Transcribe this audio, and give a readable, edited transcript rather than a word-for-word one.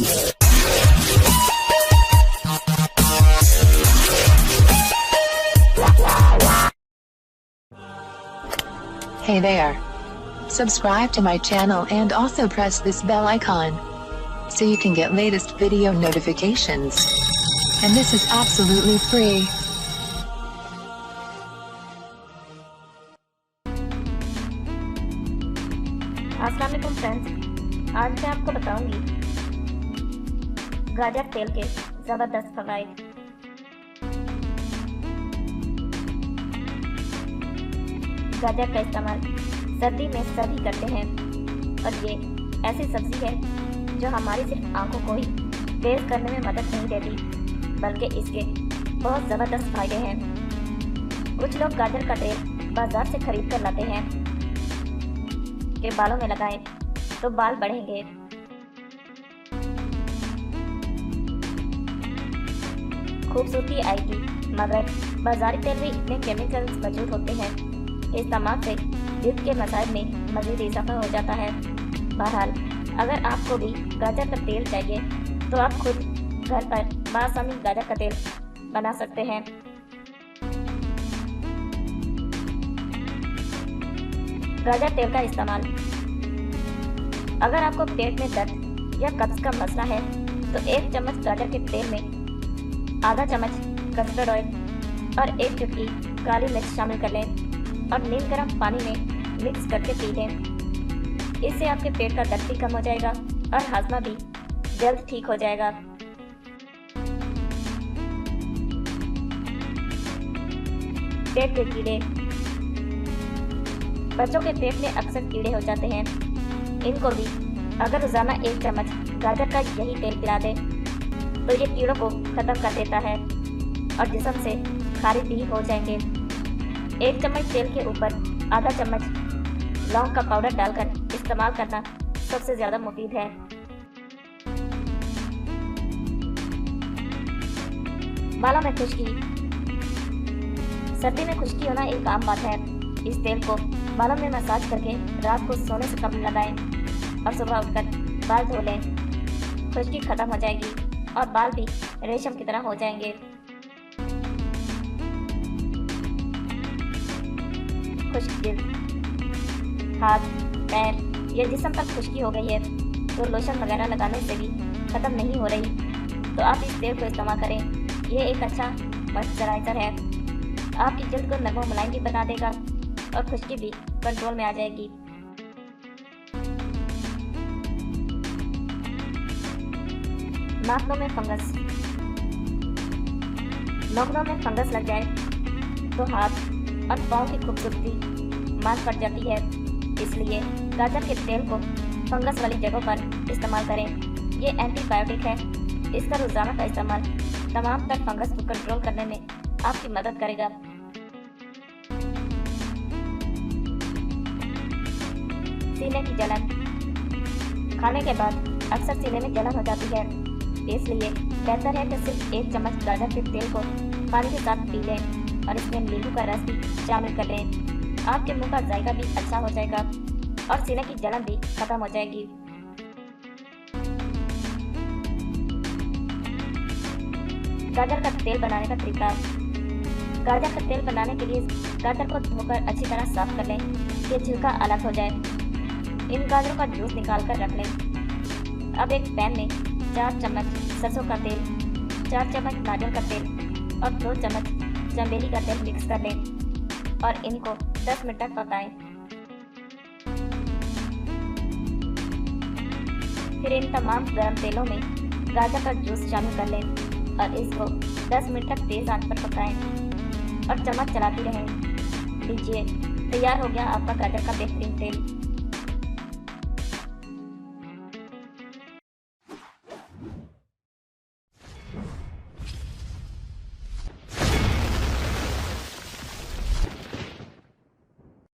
Hey there. Subscribe to my channel and also press this bell icon so you can get latest video notifications. And this is absolutely free. अस्सलाम वालेकुम friends, आज मैं आपको बताऊंगी गाजर तेल के ज़बरदस्त फ़वाइद। गाजर का इस्तेमाल सर्दी में सभी करते हैं और ये ऐसी सब्ज़ी है जो हमारी सिर्फ आंखों को ही तेज़ करने में मदद नहीं देती, बल्कि इसके बहुत ज़बरदस्त फ़ायदे हैं। कुछ लोग गाजर का तेल बाज़ार से खरीद कर लाते हैं के बालों में लगाएं तो बाल बढ़ेंगे। खूबसूरती आएगी, मगर बाजारी तेल में इतने केमिकल्स मौजूद होते हैं कि इस्तेमाल से जिल्द के मसाइल में मज़ीद इजाफा हो जाता है। बहरहाल, अगर आपको भी गाजर का तेल चाहिए तो आप खुद घर पर बासानी गाजर का तेल बना सकते हैं। गाजर तेल का इस्तेमाल, अगर आपको पेट में दर्द या कब्ज का मसला है तो 1 चम्मच गाजर के तेल में आधा चम्मच कस्टर्ड ऑयल और 1 चुटकी काली मिर्च शामिल कर लें और नीम गर्म पानी में मिक्स करके पी लें। इससे आपके पेट का दर्द भी कम हो जाएगा और हाजमा भी जल्द ठीक हो जाएगा। पेट के कीड़े, बच्चों के पेट में अक्सर कीड़े हो जाते हैं। इनको भी अगर रोज़ाना 1 चम्मच गाजर का यही तेल पिला दें तो ये कीड़ों को ख़त्म कर देता है और जिस्म से खारिज भी हो जाएंगे। 1 चम्मच तेल के ऊपर आधा चम्मच लौंग का पाउडर डालकर इस्तेमाल करना सबसे ज़्यादा मुफीद है। बालों में खुश्की, सर्दी में खुश्की होना एक आम बात है। इस तेल को बालों में मसाज करके रात को सोने से कबल लगाएं और सुबह उठकर बाल धो लें। खुश्की खत्म हो जाएगी और बाल भी रेशम की तरह हो जाएंगे। खुश्क जिल्द, हाथ, पैर या जिस्म पर खुश्की हो गई है तो लोशन वगैरह लगाने से भी ख़त्म नहीं हो रही तो आप इस तेल को इस्तेमाल करें। ये एक अच्छा मॉइस्चराइज़र है, आपकी जिल्द को नरम मुलायम भी बना देगा और खुश्की भी कंट्रोल में आ जाएगी। नाखूनों में फंगस, नाखूनों में फंगस लग जाए तो हाथ और पाँव की खूबसूरती मार पड़ जाती है, इसलिए गाजर के तेल को फंगस वाली जगहों पर इस्तेमाल करें। ये एंटीबायोटिक है, इसका रोज़ाना का इस्तेमाल तमाम तर फंगस को कंट्रोल करने में आपकी मदद करेगा। सीने की जलन, खाने के बाद अक्सर सीने में जलन हो जाती है, इसलिए बेहतर है कि सिर्फ 1 चम्मच गाजर के तेल को पानी के साथ पी लें और इसमें नींबू का रस भी शामिल कर लें। आपके मुंह का जायका भी अच्छा हो जाएगा और सीने की जलन भी खत्म हो जाएगी। गाजर का तेल बनाने का तरीका, गाजर का तेल बनाने के लिए गाजर को धोकर अच्छी तरह साफ कर लें कि छिलका अलग हो जाए। इन गाजरों का जूस निकाल कर रख लें। अब एक पैन में 4 चम्मच सरसों का तेल, 4 चम्मच नारियल का तेल और 2 चम्मच चमेली का तेल मिक्स कर लें और इनको 10 मिनट तक पकाएं। फिर इन तमाम गर्म तेलों में गाजर का जूस शामिल कर लें और इसको 10 मिनट तक तेज आंच पर पकाएं और चम्मच चलाती रहें। लीजिए, तैयार हो गया आपका गाजर का बेहतरीन तेल।